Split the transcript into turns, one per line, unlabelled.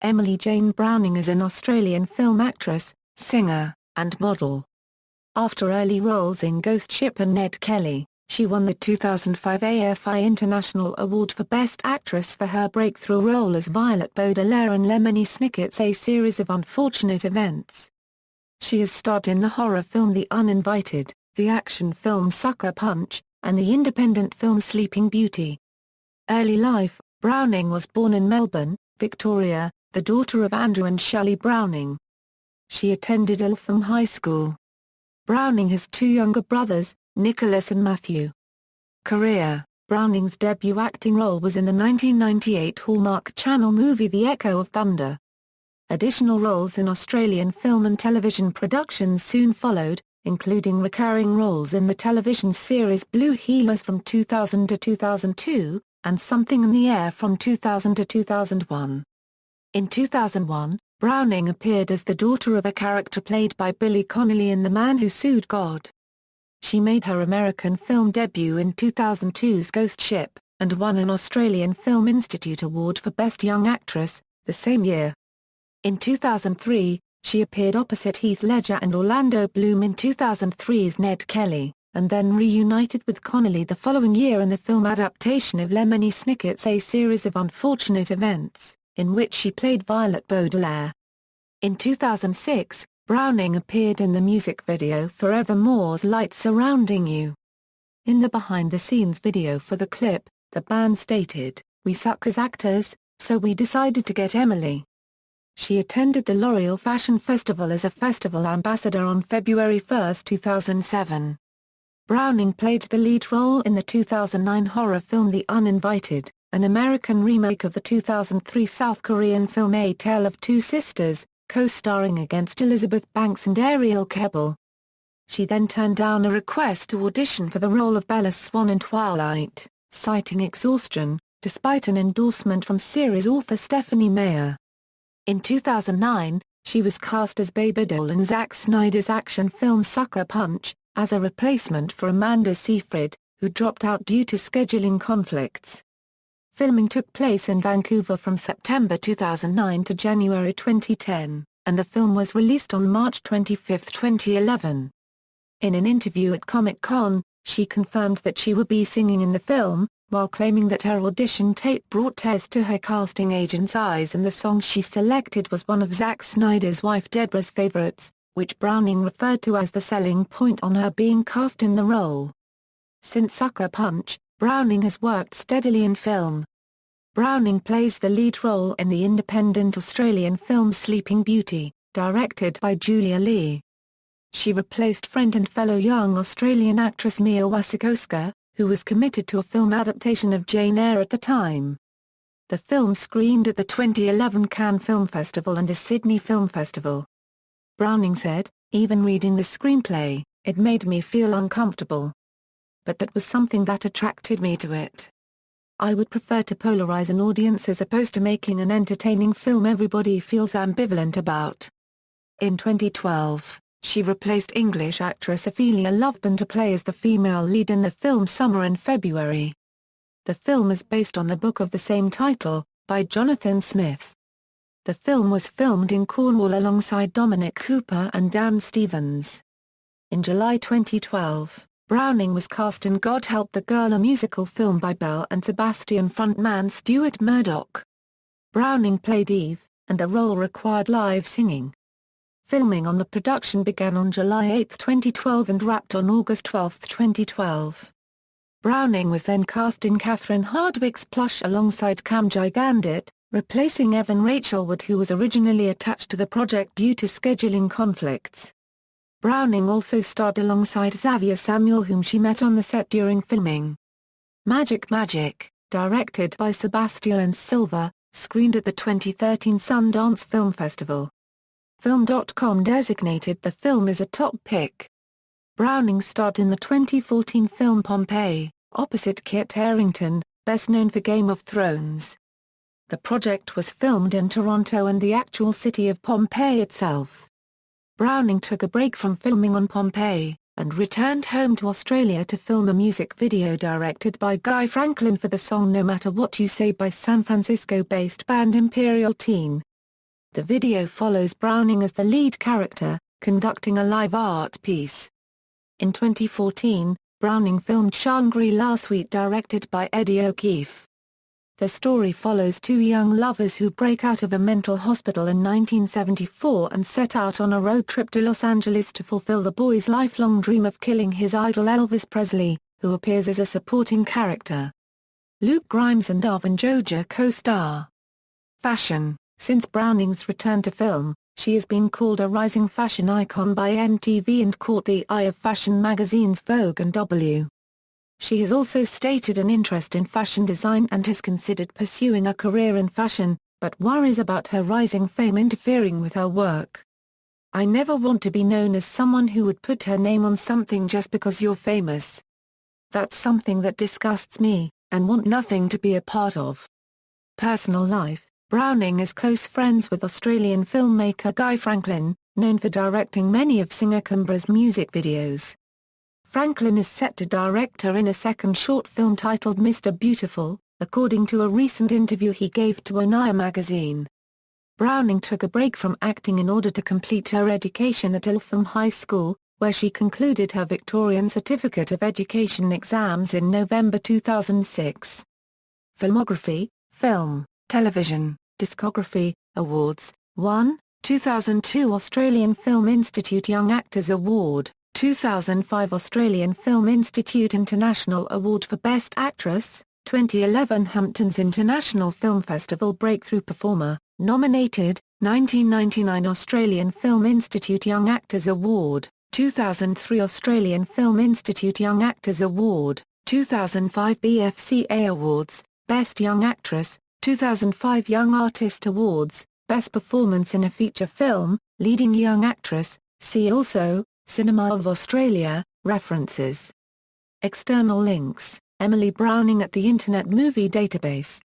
Emily Jane Browning is an Australian film actress, singer, and model. After early roles in Ghost Ship and Ned Kelly, she won the 2005 AFI International Award for Best Actress for her breakthrough role as Violet Baudelaire in Lemony Snicket's A Series of Unfortunate Events. She has starred in the horror film The Uninvited, the action film Sucker Punch, and the independent film Sleeping Beauty. Early life: Browning was born in Melbourne, Victoria, the daughter of Andrew and Shelley Browning. She attended Eltham High School. Browning has two younger brothers, Nicholas and Matthew. Career: Browning's debut acting role was in the 1998 Hallmark Channel movie The Echo of Thunder. Additional roles in Australian film and television productions soon followed, including recurring roles in the television series Blue Heelers from 2000 to 2002, and Something in the Air from 2000 to 2001. In 2001, Browning appeared as the daughter of a character played by Billy Connolly in The Man Who Sued God. She made her American film debut in 2002's Ghost Ship, and won an Australian Film Institute Award for Best Young Actress, the same year. In 2003, she appeared opposite Heath Ledger and Orlando Bloom in 2003's Ned Kelly, and then reunited with Connolly the following year in the film adaptation of Lemony Snicket's A Series of Unfortunate Events, in which she played Violet Baudelaire. In 2006, Browning appeared in the music video for Evermore's Light Surrounding You. In the behind-the-scenes video for the clip, the band stated, "We suck as actors, so we decided to get Emily." She attended the L'Oreal Fashion Festival as a festival ambassador on February 1, 2007. Browning played the lead role in the 2009 horror film The Uninvited, an American remake of the 2003 South Korean film A Tale of Two Sisters, co-starring against Elizabeth Banks and Ariel Kebbel. She then turned down a request to audition for the role of Bella Swan in Twilight, citing exhaustion, despite an endorsement from series author Stephanie Meyer. In 2009, she was cast as Baby Doll in Zack Snyder's action film Sucker Punch, as a replacement for Amanda Seyfried, who dropped out due to scheduling conflicts. Filming took place in Vancouver from September 2009 to January 2010, and the film was released on March 25, 2011. In an interview at Comic-Con, she confirmed that she would be singing in the film, while claiming that her audition tape brought tears to her casting agent's eyes, and the song she selected was one of Zack Snyder's wife Deborah's favorites, which Browning referred to as the selling point on her being cast in the role. Since Sucker Punch, Browning has worked steadily in film. Browning plays the lead role in the independent Australian film Sleeping Beauty, directed by Julia Lee. She replaced friend and fellow young Australian actress Mia Wasikowska, who was committed to a film adaptation of Jane Eyre at the time. The film screened at the 2011 Cannes Film Festival and the Sydney Film Festival. Browning said, "Even reading the screenplay, it made me feel uncomfortable. But that was something that attracted me to it. I would prefer to polarize an audience as opposed to making an entertaining film everybody feels ambivalent about." In 2012, she replaced English actress Ophelia Loveben to play as the female lead in the film Summer in February. The film is based on the book of the same title, by Jonathan Smith. The film was filmed in Cornwall alongside Dominic Cooper and Dan Stevens. In July 2012, Browning was cast in God Help the Girl, a musical film by Belle and Sebastian frontman Stuart Murdoch. Browning played Eve, and the role required live singing. Filming on the production began on July 8, 2012 and wrapped on August 12, 2012. Browning was then cast in Catherine Hardwicke's Plush alongside Cam Gigandit, replacing Evan Rachel Wood, who was originally attached to the project due to scheduling conflicts. Browning also starred alongside Xavier Samuel, whom she met on the set during filming. Magic Magic, directed by Sebastian Silva, screened at the 2013 Sundance Film Festival. Film.com designated the film as a top pick. Browning starred in the 2014 film Pompeii, opposite Kit Harington, best known for Game of Thrones. The project was filmed in Toronto and the actual city of Pompeii itself. Browning took a break from filming on Pompeii, and returned home to Australia to film a music video directed by Guy Franklin for the song No Matter What You Say by San Francisco-based band Imperial Teen. The video follows Browning as the lead character, conducting a live art piece. In 2014, Browning filmed Shangri-La Suite directed by Eddie O'Keefe. The story follows two young lovers who break out of a mental hospital in 1974 and set out on a road trip to Los Angeles to fulfill the boy's lifelong dream of killing his idol Elvis Presley, who appears as a supporting character. Luke Grimes and Arvin Joja co-star. Fashion. Since Browning's return to film, she has been called a rising fashion icon by MTV and caught the eye of fashion magazines Vogue and W. She has also stated an interest in fashion design and has considered pursuing a career in fashion, but worries about her rising fame interfering with her work. "I never want to be known as someone who would put her name on something just because you're famous. That's something that disgusts me, and want nothing to be a part of." Personal life. Browning is close friends with Australian filmmaker Guy Franklin, known for directing many of singer Kimbra's music videos. Franklin is set to direct her in a second short film titled Mr. Beautiful, according to a recent interview he gave to Onaya magazine. Browning took a break from acting in order to complete her education at Eltham High School, where she concluded her Victorian Certificate of Education exams in November 2006. Filmography, film, television, discography, awards, 1, 2002 Australian Film Institute Young Actors Award, 2005 Australian Film Institute International Award for Best Actress, 2011 Hamptons International Film Festival Breakthrough Performer, nominated, 1999 Australian Film Institute Young Actors Award, 2003 Australian Film Institute Young Actors Award, 2005 BFCA Awards, Best Young Actress, 2005 Young Artist Awards, Best Performance in a Feature Film, Leading Young Actress, see also, Cinema of Australia, references. External links, Emily Browning at the Internet Movie Database.